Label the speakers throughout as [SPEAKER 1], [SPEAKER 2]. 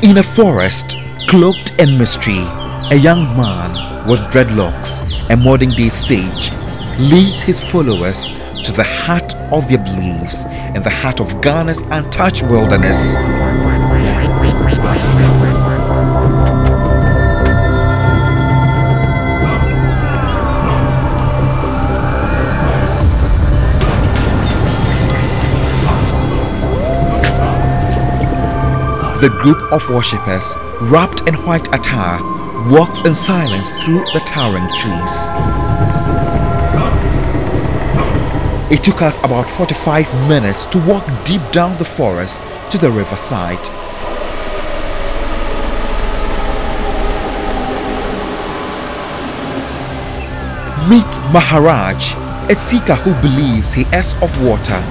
[SPEAKER 1] In a forest cloaked in mystery, a young man with dreadlocks, a modern day sage, leads his followers to the heart of their beliefs in the heart of Ghana's untouched wilderness. The group of worshippers, wrapped in white attire, walks in silence through the towering trees. It took us about 45 minutes to walk deep down the forest to the riverside. Meet Maharaj, a seeker who believes he is of water,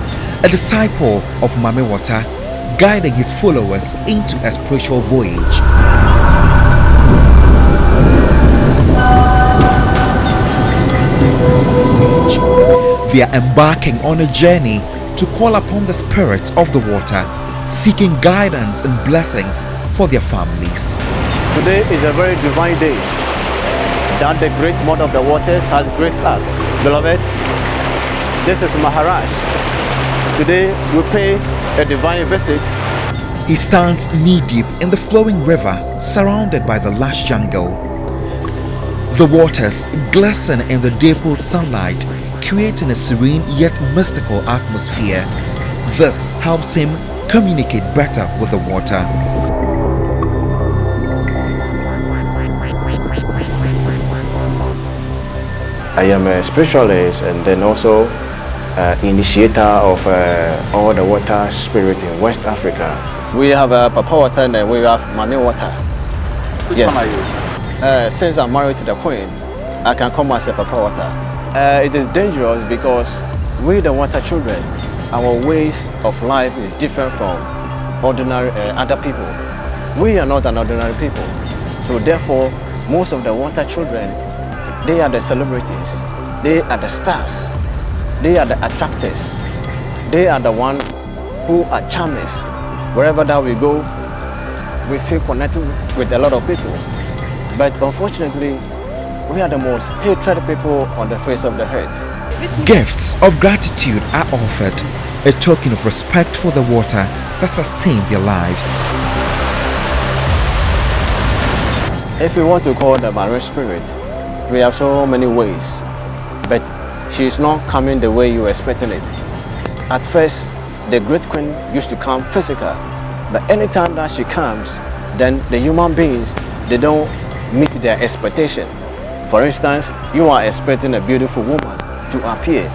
[SPEAKER 1] a disciple of Mame Water, guiding his followers into a spiritual voyage. They are embarking on a journey to call upon the spirit of the water, seeking guidance and blessings for their families.
[SPEAKER 2] Today is a very divine day that the great mother of the waters has graced us. Beloved, this is Maharaj. Today we pay a divine visit.
[SPEAKER 1] He stands knee-deep in the flowing river, surrounded by the lush jungle. The waters glisten in the dappled sunlight, creating a serene yet mystical atmosphere. This helps him communicate better with the water.
[SPEAKER 2] I am a spiritualist and then also initiator of all the water spirit in West Africa. We have Papa Water and we have Mame Water.
[SPEAKER 3] Which one are you?
[SPEAKER 2] Since I'm married to the Queen, I can call myself Papa Water. It is dangerous because we the water children, our ways of life is different from ordinary other people. We are not an ordinary people. So therefore, most of the water children, they are the celebrities. They are the stars. They are the attractors. They are the ones who are charmers. Wherever that we go, we feel connected with a lot of people. But unfortunately, we are the most hated people on the face of the earth.
[SPEAKER 1] Gifts of gratitude are offered, a token of respect for the water that sustains their lives.
[SPEAKER 2] If we want to call the marine spirit, we have so many ways, but she is not coming the way you were expecting it. At first, the great queen used to come physical, but anytime that she comes, then the human beings, they don't meet their expectation. For instance, you are expecting a beautiful woman to appear,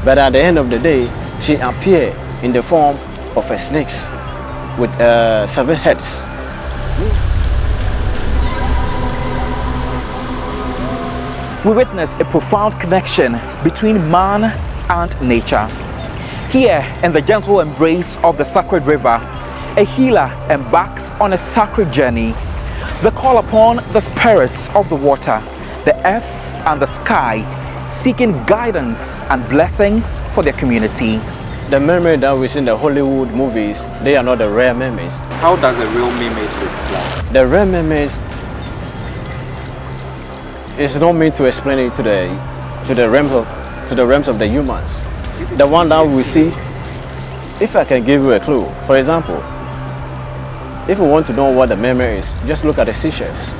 [SPEAKER 2] but at the end of the day, she appeared in the form of a snake with 7 heads.
[SPEAKER 4] We witness a profound connection between man and nature. Here, in the gentle embrace of the sacred river, a healer embarks on a sacred journey. They call upon the spirits of the water, the earth and the sky, seeking guidance and blessings for their community.
[SPEAKER 2] The mermaid that we see in the Hollywood movies, they are not the rare mermaids.
[SPEAKER 3] How does a real mermaid look like?
[SPEAKER 2] The rare mermaids, it's not meant to explain it to the realms of the humans. The one that we see, if I can give you a clue, for example, if you want to know what the mermaid is, just look at the seashells.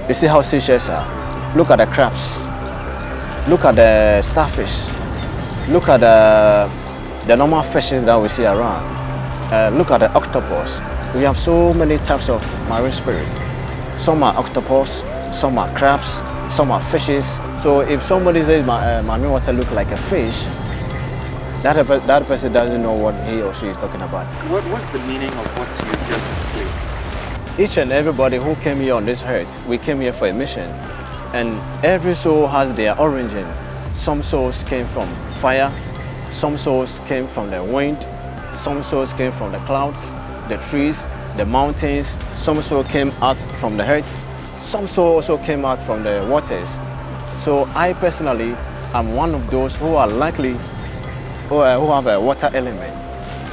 [SPEAKER 2] You see how seashells are? Look at the crabs. Look at the starfish. Look at the normal fishes that we see around. Look at the octopus. We have so many types of marine spirits. Some are octopus, some are crabs, some are fishes. So if somebody says Mame Water look like a fish, that person doesn't know what he or she is talking about.
[SPEAKER 3] What's the meaning of what you just displayed?
[SPEAKER 2] Each and everybody who came here on this earth, we came here for a mission. And every soul has their origin. Some souls came from fire, some souls came from the wind, some souls came from the clouds, the trees, the mountains, some souls came out from the earth, some souls also came out from the waters. So I personally am one of those who are likely, who have a water element.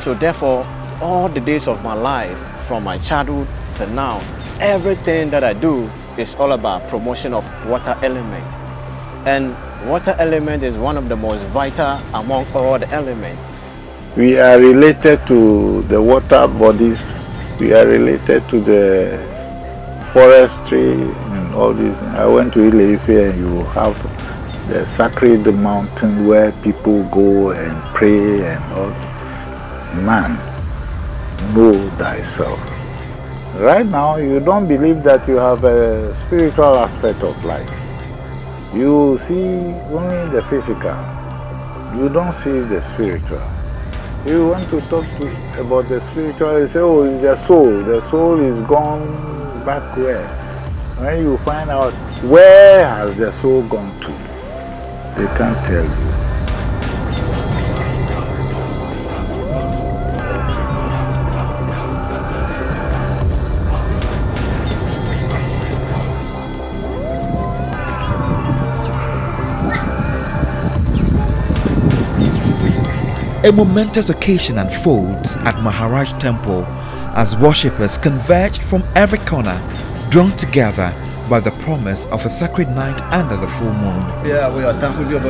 [SPEAKER 2] So therefore, all the days of my life, from my childhood to now, everything that I do is all about promotion of water element. And water element is one of the most vital among all the elements.
[SPEAKER 5] We are related to the water bodies, we are related to the forestry and all this. I went to Ile-Ife and you have the sacred mountain where people go and pray and all. Man, know thyself. Right now, you don't believe that you have a spiritual aspect of life. You see only the physical. You don't see the spiritual. You want to talk about the spiritual, you say, oh, it's the soul. The soul is gone back where? When you find out where has the soul gone to, they can't tell you.
[SPEAKER 1] A momentous occasion unfolds at Maharaj Temple as worshippers converge from every corner, drawn together by the promise of a sacred night under the full moon.
[SPEAKER 2] Yeah, we are thankful to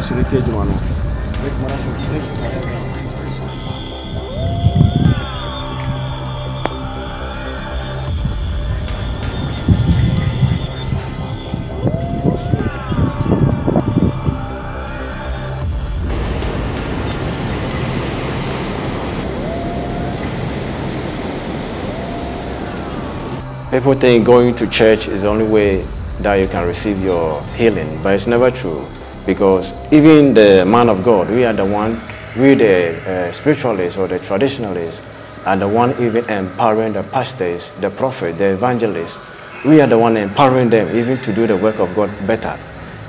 [SPEAKER 2] People think going to church is the only way that you can receive your healing, but it's never true, because even the man of God, we are the one, we the spiritualists or the traditionalists are the one even empowering the pastors, the prophet, the evangelists. We are the one empowering them even to do the work of God better,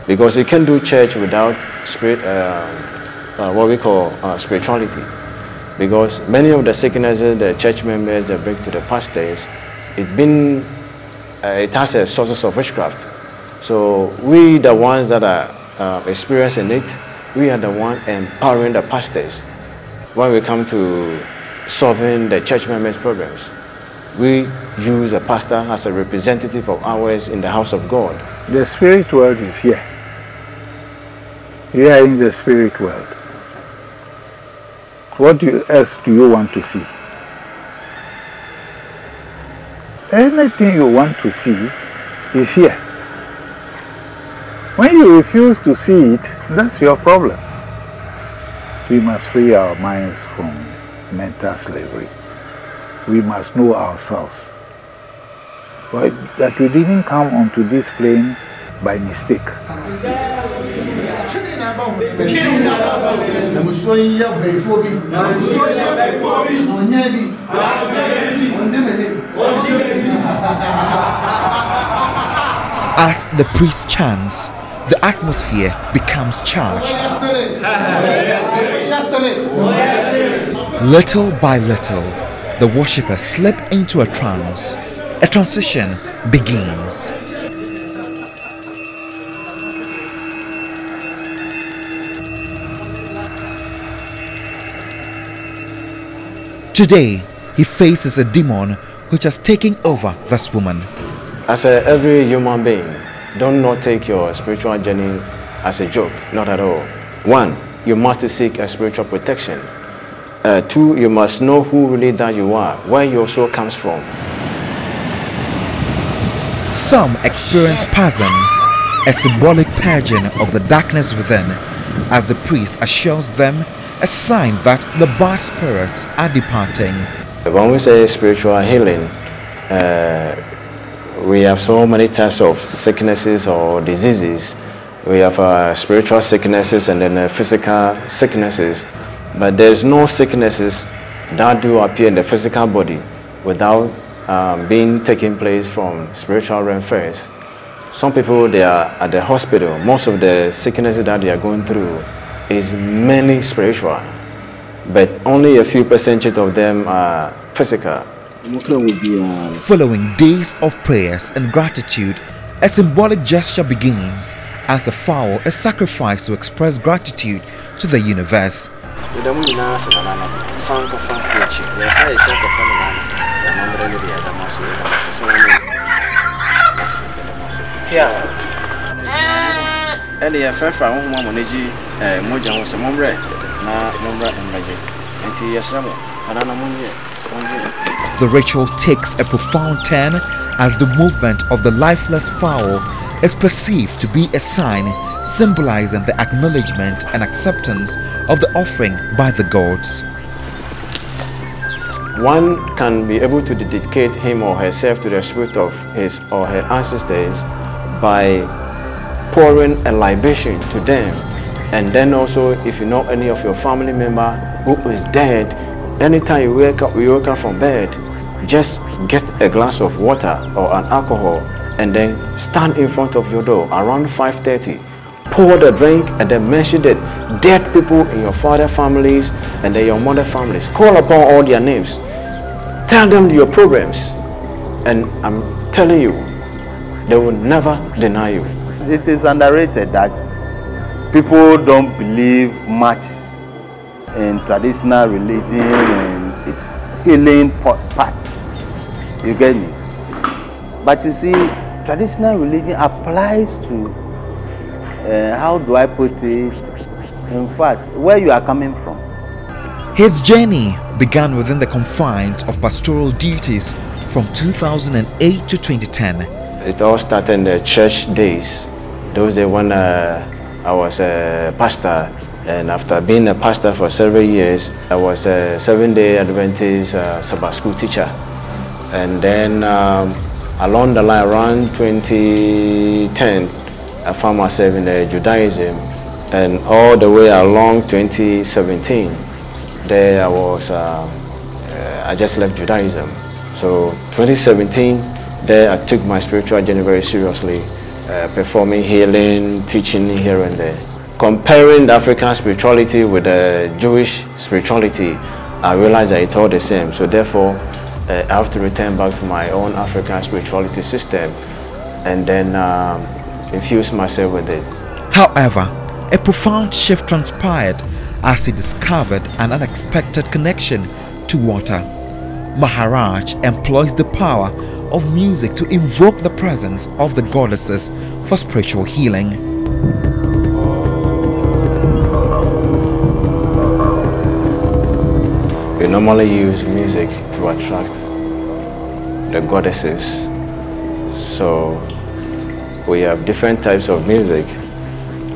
[SPEAKER 2] because you can't do church without what we call spirituality, because many of the sicknesses the church members they bring to the pastors, it has a sources of witchcraft. So we, the ones that are experiencing it, we are the one empowering the pastors. When we come to solving the church members' problems, we use a pastor as a representative of ours in the house of God.
[SPEAKER 5] The spirit world is here. We are in the spirit world. What else do you want to see? Anything you want to see is here. When you refuse to see it, that's your problem. We must free our minds from mental slavery. We must know ourselves. But that we didn't come onto this plane by mistake.
[SPEAKER 1] As the priest chants, the atmosphere becomes charged. Little by little, the worshippers slip into a trance. A transition begins. Today, he faces a demon which has taken over this woman.
[SPEAKER 2] As every human being, don't not take your spiritual journey as a joke, not at all. 1, you must seek a spiritual protection. 2, you must know who really that you are, where your soul comes from.
[SPEAKER 1] Some experience spasms, a symbolic purging of the darkness within, as the priest assures them a sign that the bad spirits are departing.
[SPEAKER 2] When we say spiritual healing, we have so many types of sicknesses or diseases. We have spiritual sicknesses and then physical sicknesses. But there's no sicknesses that do appear in the physical body without being taking place from spiritual realm first. Some people, they are at the hospital. Most of the sicknesses that they are going through is mainly spiritual, but only a few percentage of them are physical.
[SPEAKER 1] Following days of prayers and gratitude, a symbolic gesture begins as a fowl is sacrificed to express gratitude to the universe.
[SPEAKER 2] And the first round, one money, Moja was a mombre, na mombra and magic. And see, yes,
[SPEAKER 1] The ritual takes a profound turn as the movement of the lifeless fowl is perceived to be a sign symbolizing the acknowledgement and acceptance of the offering by the gods.
[SPEAKER 2] One can be able to dedicate him or herself to the spirit of his or her ancestors by pouring a libation to them. And then also, if you know any of your family member who is dead, anytime you wake up from bed, just get a glass of water or an alcohol and then stand in front of your door around 5:30. Pour the drink and then mention the dead people in your father families and then your mother families. Call upon all their names. Tell them your problems. And I'm telling you, they will never deny you.
[SPEAKER 5] It is underrated that people don't believe much in traditional religion and its healing parts. You get me? But you see, traditional religion applies to, how do I put it? In fact, where you are coming from.
[SPEAKER 1] His journey began within the confines of pastoral duties from 2008 to 2010.
[SPEAKER 2] It all started in the church days. Those days when I was a pastor, and after being a pastor for several years, I was a Seventh-day Adventist Sabbath school teacher. And then along the line, around 2010, I found myself in Judaism, and all the way along 2017, there I was, I just left Judaism. So 2017, there I took my spiritual journey very seriously, performing healing, teaching here and there. Comparing the African spirituality with the Jewish spirituality, I realized that it's all the same. So therefore, I have to return back to my own African spirituality system and then infuse myself with it.
[SPEAKER 1] However, a profound shift transpired as he discovered an unexpected connection to water. Maharaj employs the power of music to invoke the presence of the goddesses for spiritual healing.
[SPEAKER 2] We normally use music to attract the goddesses. So we have different types of music.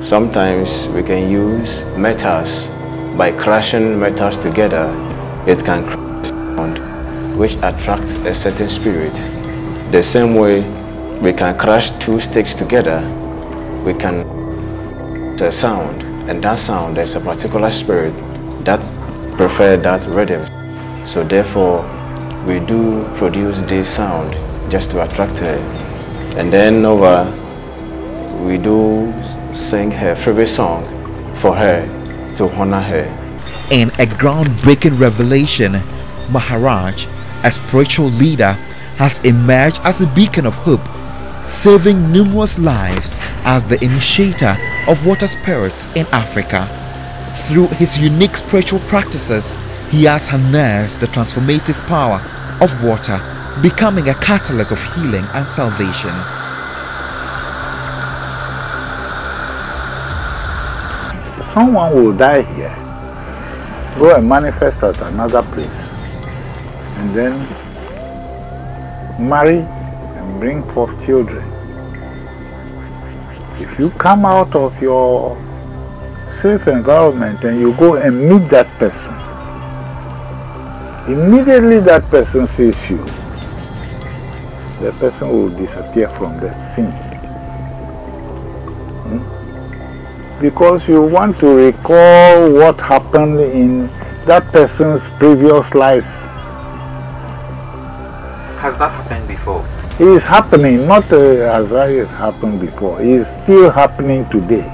[SPEAKER 2] Sometimes we can use metals. By crashing metals together, it can create a sound which attracts a certain spirit. The same way we can crash two sticks together, we can a sound, and that sound, there's a particular spirit that prefers that rhythm. So therefore, we do produce this sound just to attract her. And then we do sing her favorite song for her to honor her.
[SPEAKER 1] In a groundbreaking revelation, Maharaj, a spiritual leader, has emerged as a beacon of hope, saving numerous lives as the initiator of water spirits in Africa. Through his unique spiritual practices, he has harnessed the transformative power of water, becoming a catalyst of healing and salvation.
[SPEAKER 5] Someone will die here, go and manifest at another place, and then marry and bring forth children. If you come out of your safe environment and you go and meet that person, immediately that person sees you, the person will disappear from the scene. Because you want to recall what happened in that person's previous life.
[SPEAKER 3] Has that happened before?
[SPEAKER 5] It is happening, not as it happened before. It is still happening today.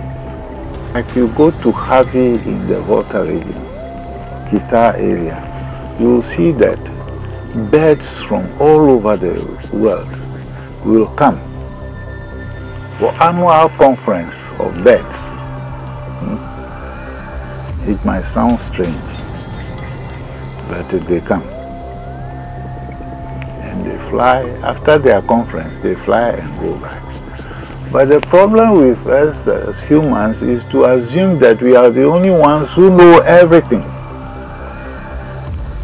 [SPEAKER 5] If you go to Havi in the Volta region, Kita area, you will see that birds from all over the world will come for annual conference of birds. It might sound strange, but they come. fly. After their conference, they fly and go back. But the problem with us as humans is to assume that we are the only ones who know everything.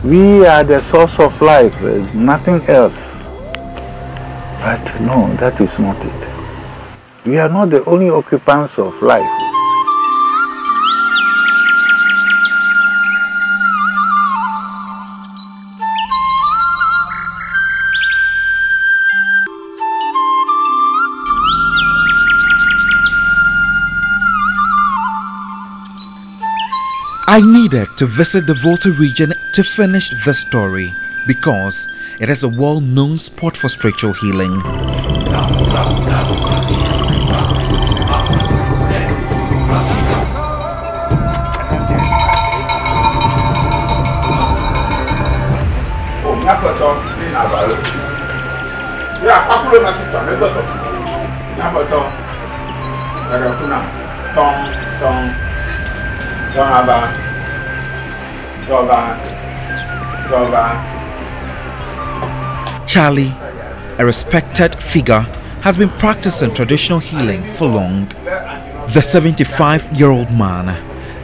[SPEAKER 5] We are the source of life, there's nothing else. But no, that is not it. We are not the only occupants of life.
[SPEAKER 1] I needed to visit the Volta region to finish this story because it is a well-known spot for spiritual healing. Charlie, a respected figure, has been practicing traditional healing for long. The 75-year-old man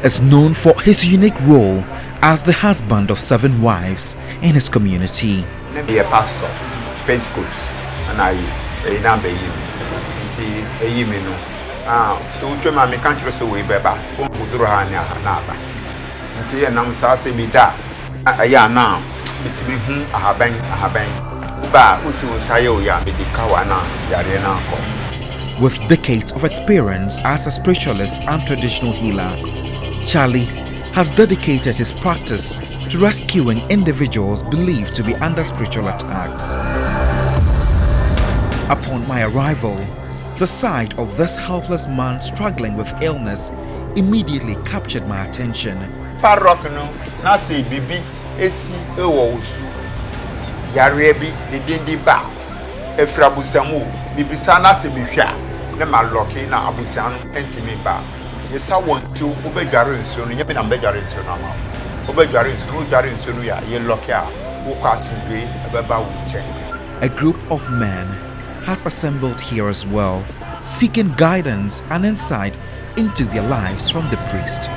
[SPEAKER 1] is known for his unique role as the husband of 7 wives in his community.
[SPEAKER 6] Be a pastor, Pentecost, and I number so to my country so we beba, Udruhania Hanaba. Until you know, say me that I am now between whom I have been, Ba Usu Sayo ya Medikawana Yarena.
[SPEAKER 1] With decades of experience as a spiritualist and traditional healer, Charlie has dedicated his practice to rescuing individuals believed to be under spiritual attacks. Upon my arrival, the sight of this helpless man struggling with illness immediately captured my attention.
[SPEAKER 6] Parokno, Nasi Bibi, Esi Ewosu, Yarebi, the Dindi Ba, Efrabusamu, Bibisana Sebisha, Nema Lokina Abusan, Entimiba. Yes, I want to obey Jarin soon, Yamin and Bejarin Sonama. Obey Jarin, no Jarin Sonuya, Yelokia, Wokasundri, Ababa Wuche.
[SPEAKER 1] A group of men has assembled here as well, seeking guidance and insight into their lives from the priest.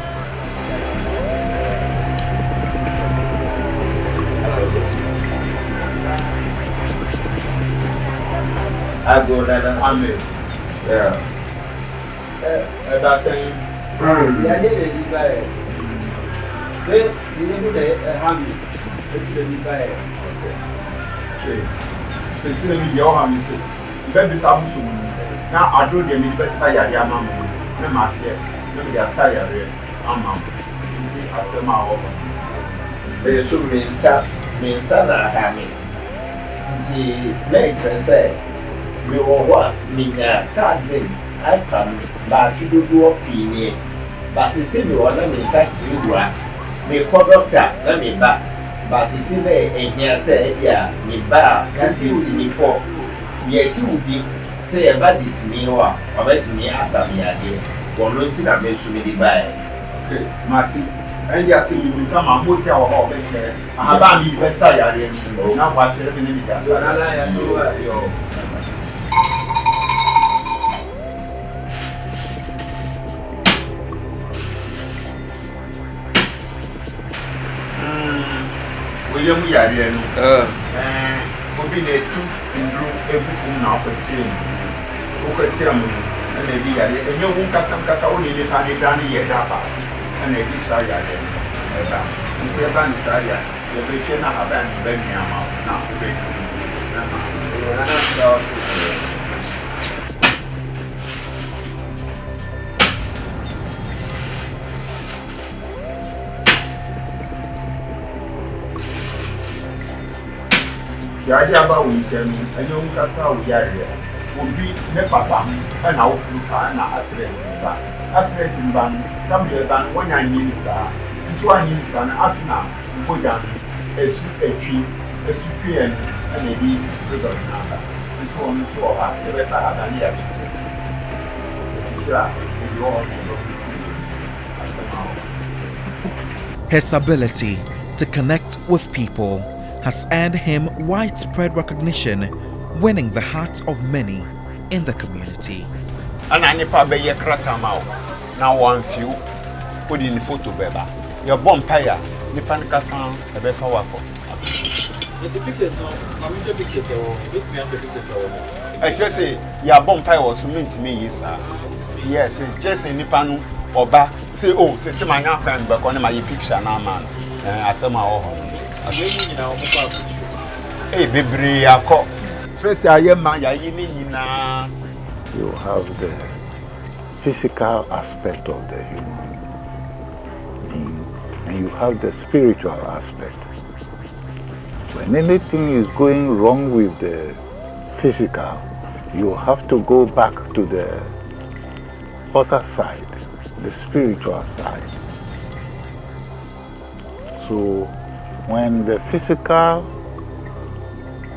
[SPEAKER 6] I go there and I'm it. Yeah. That's saying, yeah, they did buy it. They didn't do a hammy. It's the buy it. Okay. So, it's the your hammy. Baby, some soon. Now, I do the best side, Yamma. No matter, no, they are side, Amma. You see, I say my over. They assume me, sir, hammy. The later said, we were what? Me, card dates. I come, but she do opinion. But she see me on me side to you. Me call doctor, let me back. But she see me and here say, yeah, me bar, can't you see me for? Yet you did say about this me or about me as a me idea. One routine I made to me the buy. Okay, Marty, and you see me some hotel or better. I have been best side. Now, watch everything in the gas. Young Yarian, will be there too in everything now but saying, who could say, and maybe and you won't have some casa only the Tani Dani Yadapa, and a desire. And say, Ban desire, the Bacon have been Benham now. The idea about weekend, and you can say we are here, would be ne papa and our fruit and accident in ban, come here than when I need this, which one is an asana, put down a tree, a CPN, and a big river number, and so on and so on. Never had any attitude.
[SPEAKER 1] His ability to connect with people has earned him widespread recognition, winning the hearts of many in the community.
[SPEAKER 6] And I never be a crack out. Now one few put in the photo beba. Your bonfire, Nipan Kasan, a befa wako.
[SPEAKER 3] It's a pictures now. I'm in the pictures. It's me after pictures.
[SPEAKER 6] I just say your bonfire was meant to me, yes, it's just in Nipanu or back. Say, oh, say, my friend, but on my picture now, man. I saw my own. Hey, baby, I call. First, I am my yina.
[SPEAKER 5] You have the physical aspect of the human being, and you have the spiritual aspect. When anything is going wrong with the physical, you have to go back to the other side, the spiritual side. So when the physical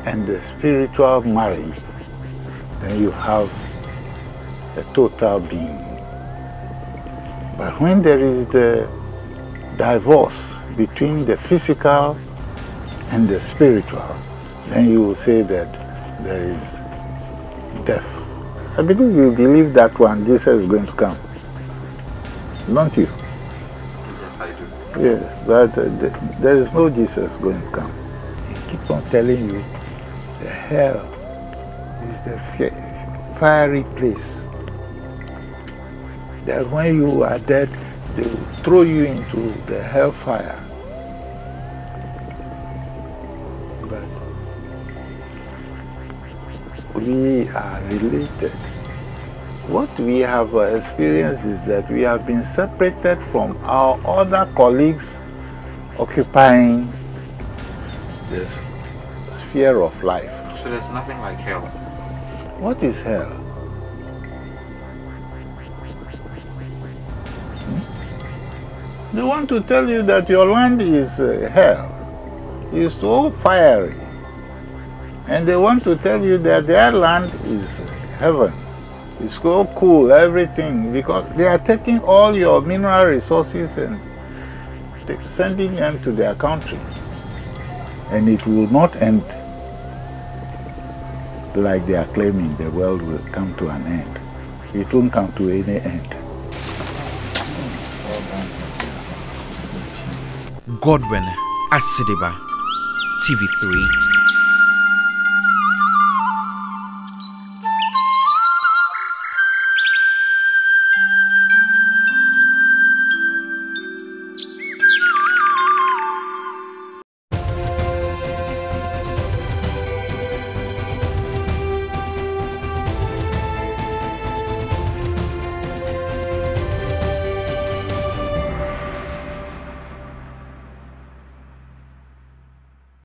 [SPEAKER 5] and the spiritual marry, then you have a total being. But when there is the divorce between the physical and the spiritual, then you will say that there is death. I believe you believe that one, Jesus is going to come. Don't you?
[SPEAKER 3] Yes, I do.
[SPEAKER 5] Yes, but there is no Jesus going to come. He keeps on telling you the hell is the fiery place. That when you are dead, they will throw you into the hellfire. But we are related. What we have experienced is that we have been separated from our other colleagues occupying this sphere of life.
[SPEAKER 3] So there's nothing like hell.
[SPEAKER 5] What is hell? They want to tell you that your land is hell. It's so fiery. And they want to tell you that their land is heaven. It's so cool, everything, because they are taking all your mineral resources and sending them to their country. And it will not end like they are claiming the world will come to an end. It won't come to any end.
[SPEAKER 1] Godwin Asidiba, TV3.